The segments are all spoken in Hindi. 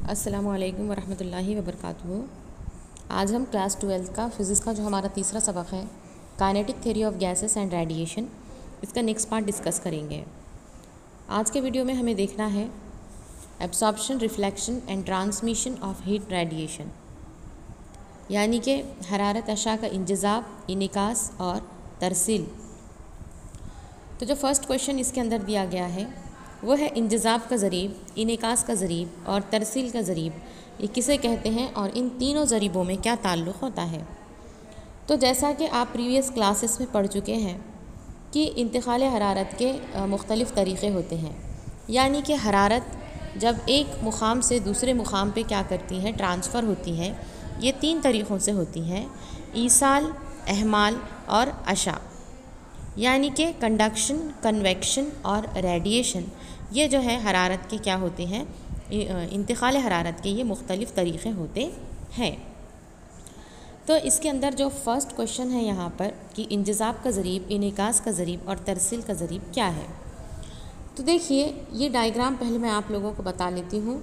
अस्सलामुअलैकुम वरहमतुल्लाहि वबरकातुहू। आज हम क्लास 12 का फ़िज़िक्स का जो हमारा तीसरा सबक है kinetic theory of gases and radiation, इसका नेक्स्ट पार्ट डिस्कस करेंगे। आज के वीडियो में हमें देखना है absorption, reflection and transmission of heat radiation, यानी कि हरारत अशा का इंजज़ाब, इनिकास और तरसील। तो जो फर्स्ट क्वेश्चन इसके अंदर दिया गया है वो है इंजज़ाब का ज़रीब, इनिकास का ज़रीब और तरसील का ज़रीब, ये किसे कहते हैं और इन तीनों ज़रीबों में क्या ताल्लुक़ होता है। तो जैसा कि आप प्रीवियस क्लासेस में पढ़ चुके हैं कि इंतकाल हरारत के मुख्तलिफ़ तरीक़े होते हैं, यानी कि हरारत जब एक मुक़ाम से दूसरे मुक़ाम पे क्या करती है, ट्रांसफ़र होती है। ये तीन तरीक़ों से होती हैं, ईसाल, एहमाल और अशा, यानी कि कंडक्शन, कन्वेक्शन और रेडिएशन। ये जो है हरारत के क्या होते हैं, इंतकाल हरारत के ये मुख्तलिफ़ तरीक़े होते हैं। तो इसके अंदर जो फ़र्स्ट क्वेश्चन है यहाँ पर कि इंजज़ाब का ज़रीब, इनिकास का ज़रीब और तरसील का ज़रीब क्या है। तो देखिए, ये डायग्राम पहले मैं आप लोगों को बता लेती हूँ।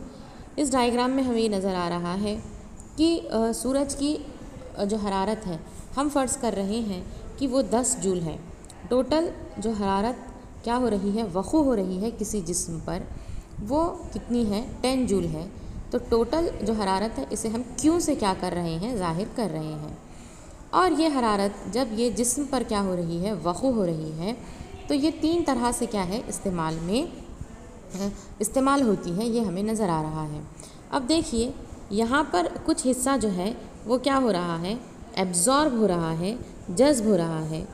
इस डायग्राम में हमें ये नज़र आ रहा है कि सूरज की जो हरारत है, हम फ़र्ज़ कर रहे हैं कि वो 10 जूल है। टोटल जो हरारत क्या हो रही है, वक़ू हो रही है किसी जिस्म पर, वो कितनी है, 10 जूल है। तो टोटल जो हरारत है इसे हम क्यू से क्या कर रहे हैं, ज़ाहिर कर रहे हैं। और ये हरारत जब ये जिस्म पर क्या हो रही है, वक़ू हो रही है, तो ये तीन तरह से क्या है, इस्तेमाल होती है, ये हमें नज़र आ रहा है। अब देखिए, यहाँ पर कुछ हिस्सा जो है वो क्या हो रहा है, एब्ज़ॉर्ब हो रहा है, जज़्ब हो रहा है।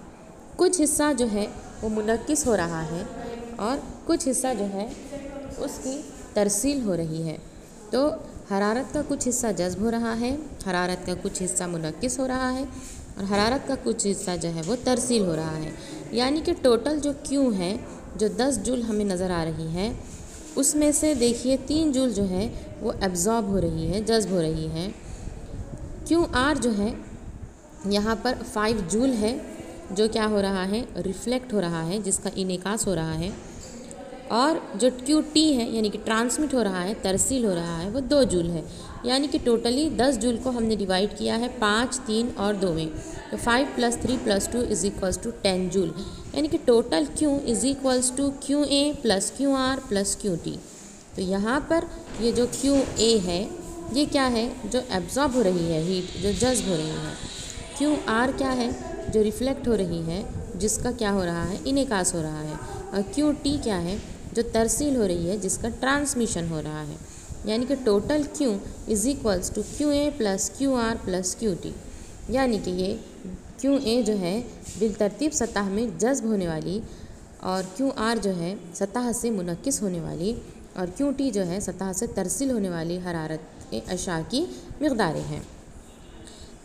कुछ हिस्सा जो है वो मुनक्किस हो रहा है और कुछ हिस्सा जो है उसकी तरसील हो रही है। तो हरारत का कुछ हिस्सा जज़्ब हो रहा है, हरारत का कुछ हिस्सा मुनक्किस हो रहा है और हरारत का कुछ हिस्सा जो है वो तरसील हो रहा है। यानी कि टोटल जो क्यू है, जो 10 जूल हमें नज़र आ रही है, उसमें से देखिए 3 जूल जो है वो एब्ज़ॉर्ब हो रही है, जज़्ब हो रही है। क्यू आर जो है यहाँ पर 5 जूल है, जो क्या हो रहा है, रिफ्लेक्ट हो रहा है, जिसका इनिकास हो रहा है। और जो क्यू टी है यानी कि ट्रांसमिट हो रहा है, तरसील हो रहा है, वो 2 जूल है। यानी कि टोटली 10 जूल को हमने डिवाइड किया है 5, 3 और 2 में। तो 5 + 3 + 2 = 10 जूल, यानी कि total Q = Q A + Q R + Q T. तो यहाँ पर ये जो क्यू ए है ये क्या है, जो एब्ज़ॉर्ब हो रही है हीट, जो जज़्ब हो रही है। क्यू आर क्या है, जो रिफ्लेक्ट हो रही है, जिसका क्या हो रहा है, इनिकास हो रहा है। और क्यू टी क्या है, जो तरसील हो रही है, जिसका ट्रांसमिशन हो रहा है। यानी कि total Q = Q A + Q R + Q T. यानी कि ये क्यू ए जो है बिलतरतीब सतह में जज़्ब होने वाली, और क्यू आर जो है सतह से मुनक्किस होने वाली, और क्यू टी जो है सतह से तरसील होने वाली हरारत के अशा की मिक़दारें हैं।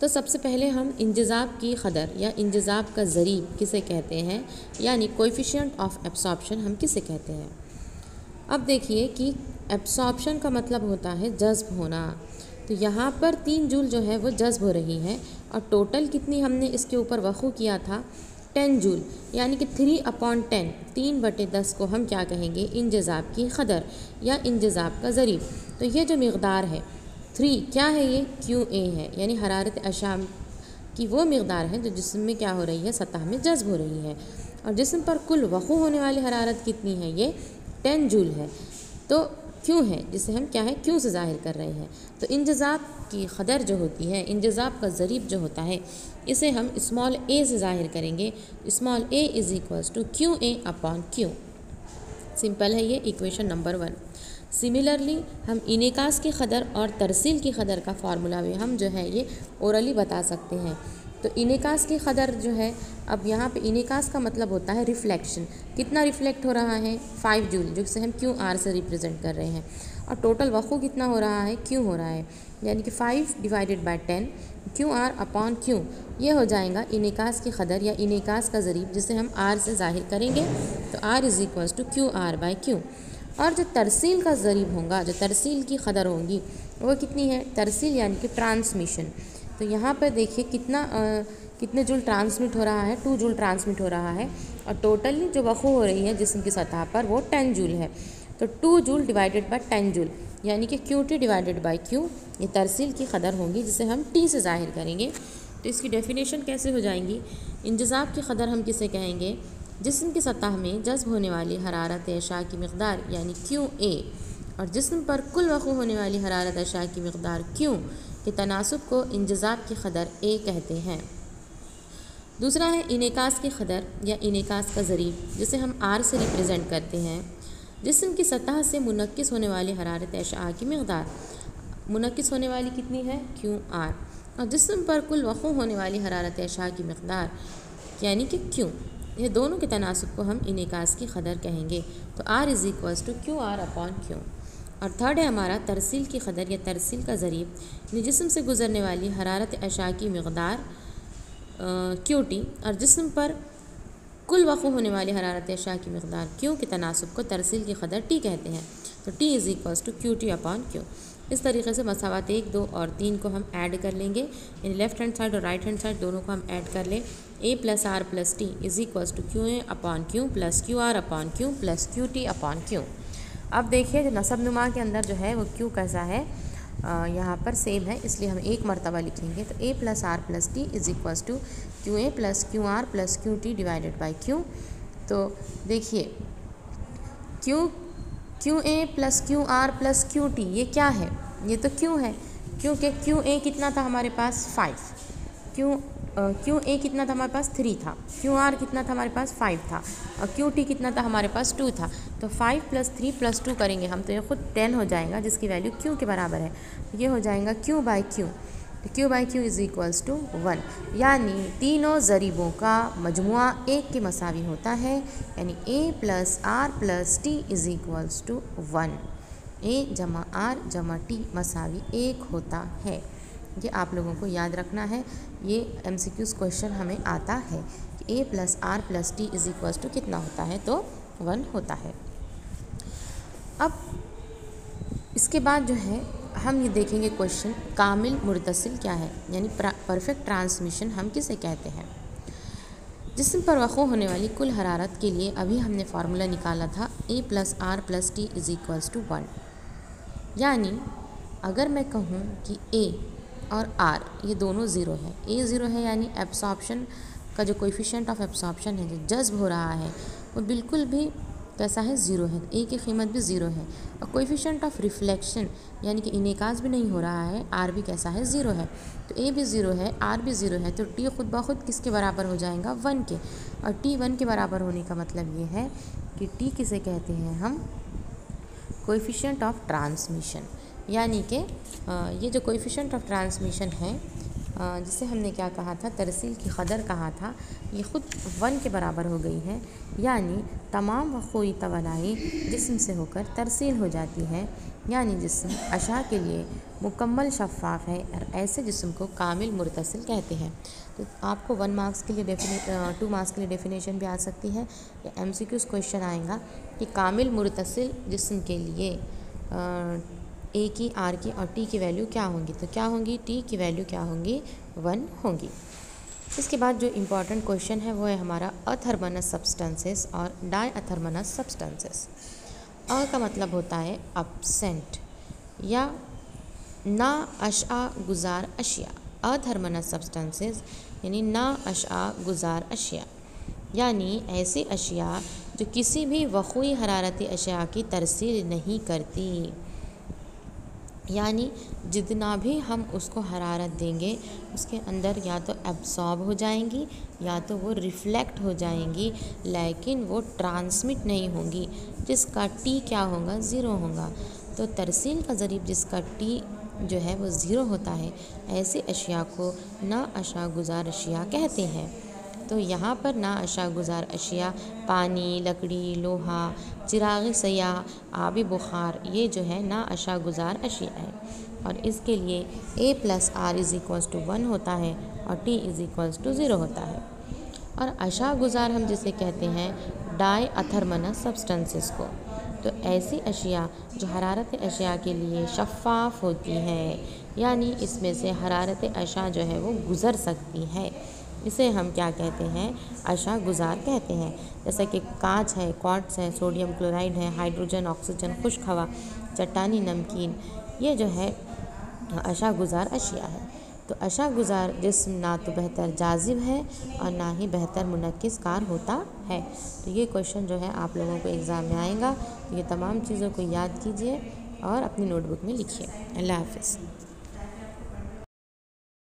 तो सबसे पहले हम इंजज़ाब की क़दर या इंजज़ाब का ज़रीब किसे कहते हैं, यानी कोएफ़िशिएंट ऑफ एब्सॉर्प्शन हम किसे कहते हैं। अब देखिए कि एब्सॉर्प्शन का मतलब होता है जज़्ब होना। तो यहाँ पर 3 जूल जो है वो जज़्ब हो रही है, और टोटल कितनी हमने इसके ऊपर वक़ू किया था, 10 जूल, यानी कि 3/10, 3/10 को हम क्या कहेंगे, इंजज़ाब की क़दर या इंजज़ाब का ज़रीब। तो ये जो मिक़दार है 3 क्या है, ये क्यू ए है, यानी हरारत अशा की वो मिक़दार है जो जिस्म में क्या हो रही है, सतह में जज़्ब हो रही है। और जिस्म पर कुल वक़ू होने वाली हरारत कितनी है, ये 10 जूल है। तो क्यों है, जिसे हम क्या है, क्यों से ज़ाहिर कर रहे हैं। तो इंजज़ाब की क़दर जो होती है, इंजज़ाब का ज़रीब जो होता है, इसे हम स्मॉल ए से ज़ाहिर करेंगे। स्मॉल ए = क्यू ए/क्यू। सिंपल है ये इक्वेशन नंबर 1। सिमिलरली हम इनिकास की क़दर और तरसील की क़दर का फार्मूला भी हम जो है ये ओरली बता सकते हैं। तो इनिकास की क़दर जो है, अब यहाँ पे इनिकास का मतलब होता है रिफ्लेक्शन। कितना रिफ्लेक्ट हो रहा है, 5 जूल, जिसे हम क्यू आर से रिप्रेजेंट कर रहे हैं। और टोटल वक़ू कितना हो रहा है, क्यू हो रहा है, यानी कि 5 / 10 क्यू आर/क्यू। ये हो जाएगा इनिकास की क़दर या इनिकास का ज़रीब, जिसे हम आर से ज़ाहिर करेंगे। तो आर = क्यू आर/क्यू। और जो तरसील का ज़रीब होगा, जो तरसील की क़दर होगी, वो कितनी है, तरसील यानी कि ट्रांसमिशन। तो यहाँ पर देखिए कितने जूल ट्रांसमिट हो रहा है, 2 जूल ट्रांसमिट हो रहा है। और टोटली जो वक़ू हो रही है जिस्म की सतह पर वो 10 जूल है। तो 2 जूल / 10 जूल, यानी कि QT डिवाइडेड बाई Q, ये तरसील की कदर होंगी जिसे हम T से ज़ाहिर करेंगे। तो इसकी डेफिनेशन कैसे हो जाएंगी? इंजज़ाब की कदर हम किसे कहेंगे? जिस्म की सतह में जज्ब होने वाली हरारत अशा की मकदार यानी QA और जिस्म पर कुल वक़ू होने वाली हरारत अशा की मकदार Q के तनासुब को इंजज़ाब की कदर A कहते हैं। दूसरा है इनेकास की कदर या इनेकास का ज़रीब, जिसे हम R से रिप्रेजेंट करते हैं। जिस्म की सतह से मुनक्किस होने वाली हरारत अशआ की मकदार, मुनक्किस होने वाली कितनी है? QR, और जिस्म पर कुल वक़ू होने वाली हरारत अशआ की मकदार यानी कि Q, ये दोनों के तनासुब को हम इनेकास की कदर कहेंगे। तो R = QR/Q। और थर्ड है हमारा तरसील की कदर या तरसील का ज़रीब, यानी जिस्म से गुज़रने वाली हरारत अशआ की मकदार QT और जिस्म पर कुल वक़ू होने वाली हरारत अशआ की मकदार Q के तनासुब को तरसील की कदर T कहते हैं। तो T = QT/Q। इस तरीके से मसावात 1, 2 और 3 को हम ऐड कर लेंगे, यानी लेफ़्ट हैंड साइड और राइट हैंड साइड दोनों को हम ऐड कर लें। A + R + T = QA/Q + QR/Q + QT/Q। अब देखिए जो नसब नुमा के अंदर जो है वो Q कैसा है, यहाँ पर सेम है, इसलिए हम एक मरतबा लिखेंगे। तो A + R + T = QA + QR + QT divided by Q। तो देखिए QA + QR + QT ये क्या है? ये तो Q है, क्योंकि QA कितना था हमारे पास? 5। QA कितना था हमारे पास? 3 था। QR कितना था हमारे पास? 5 था। और QT कितना था हमारे पास? 2 था। तो 5 + 3 + 2 करेंगे हम तो ये ख़ुद 10 हो जाएगा, जिसकी वैल्यू Q के बराबर है। ये हो जाएगा Q/Q। तो Q/Q = 1, यानी तीनों ज़रीबों का मजमुआ 1 के मसावी होता है, यानी A + R + T = 1। A + R + T मसावी 1 होता है। ये आप लोगों को याद रखना है, ये MCQs क्वेश्चन हमें आता है कि A + R + T = कितना होता है? तो 1 होता है। अब इसके बाद जो है हम ये देखेंगे क्वेश्चन कामिल मुर्तसिल क्या है, यानी परफेक्ट ट्रांसमिशन हम किसे कहते हैं। जिस्म पर वक़ू होने वाली कुल हरारत के लिए अभी हमने फार्मूला निकाला था A + R + T = 1, यानी अगर मैं कहूँ कि A और R ये दोनों ज़ीरो है, A ज़ीरो है यानी एब्सॉर्प्शन का जो कोएफिशिएंट ऑफ एब्सॉर्प्शन है, जो जज्ब हो रहा है, वो बिल्कुल भी कैसा है? ज़ीरो है। A की कीमत भी ज़ीरो है। और कोएफिशिएंट ऑफ रिफ्लेक्शन यानी कि इनेकास भी नहीं हो रहा है, R भी कैसा है? ज़ीरो है। तो A भी ज़ीरो है, R भी ज़ीरो है, तो T खुद ब खुद किसके बराबर हो जाएगा? 1 के। और T 1 के बराबर होने का मतलब ये है कि T किसे कहते हैं हम? कोएफिशिएंट ऑफ ट्रांसमिशन, यानी कि ये जो कोएफिशिएंट ऑफ ट्रांसमिशन है, जिसे हमने क्या कहा था? तरसील की कदर कहा था, ये ख़ुद 1 के बराबर हो गई है, यानी तमाम वक़ूई तवानाई जिस्म से होकर तरसील हो जाती है, यानी जिस्म अशा के लिए मुकम्मल शफ़ाफ़ है और ऐसे जिस्म को कामिल मुर्तसिल कहते हैं। तो आपको 1 मार्क्स के लिए 2 मार्क्स के लिए डेफिनेशन भी आ सकती है, या MCQs क्वेश्चन आएगा कि कामिल मुर्तसिल जिस्म के लिए A की, R की और T की वैल्यू क्या होंगी? तो क्या होंगी? T की वैल्यू क्या होंगी? 1 होंगी। इसके बाद जो इम्पॉर्टेंट क्वेश्चन है वो है हमारा अथर्मनस सब्सटेंसेस और डायअथर्मनस सब्सटेंसेस। अ का मतलब होता है अब्सेंट या ना अशआ गुजार अशिया। अथर्मनस सब्सटेंसेस यानी ना अशआ गुजार अशिया, यानी ऐसी अशिया जो किसी भी वक़ूई हरारती अशिया की तरसील नहीं करती, यानी जितना भी हम उसको हरारत देंगे उसके अंदर या तो एब्सॉर्ब हो जाएंगी या तो वो रिफ्लेक्ट हो जाएंगी, लेकिन वो ट्रांसमिट नहीं होंगी, जिसका T क्या होगा? ज़ीरो होगा। तो तरसील का ज़रीब जिसका T जो है वो ज़ीरो होता है, ऐसे अशिया को ना अशा गुजार अशिया कहते हैं। तो यहाँ पर ना अशा गुजार अशिया पानी, लकड़ी, लोहा, चिराग सयाह, आबी बुखार, ये जो है ना अशा गुजार अशिया है। और इसके लिए A + R = 1 होता है और T = 0 होता है। और अशा गुजार हम जिसे कहते हैं डायअथर्मनस सब्सटेंसेस को। तो ऐसी अशिया जो हरारत अशिया के लिए शफ़ाफ़ होती है, यानी इसमें से हरारत अशा जो है वो गुज़र सकती है, इसे हम क्या कहते हैं? अशा गुजार कहते हैं। जैसे कि कांच है, क्वार्ट्ज है, सोडियम क्लोराइड है, हाइड्रोजन, ऑक्सीजन, खुश्क हवा, चट्टानी नमकीन, ये जो है अशा गुज़ार अशिया है। तो अशा गुज़ार जिस्म ना तो बेहतर जाजिब है और ना ही बेहतर मुनक्किस कार होता है। तो ये क्वेश्चन जो है आप लोगों को एग्ज़ाम में आएगा। तो ये तमाम चीज़ों को याद कीजिए और अपनी नोटबुक में लिखिए। अल्लाह हाफ़िज़।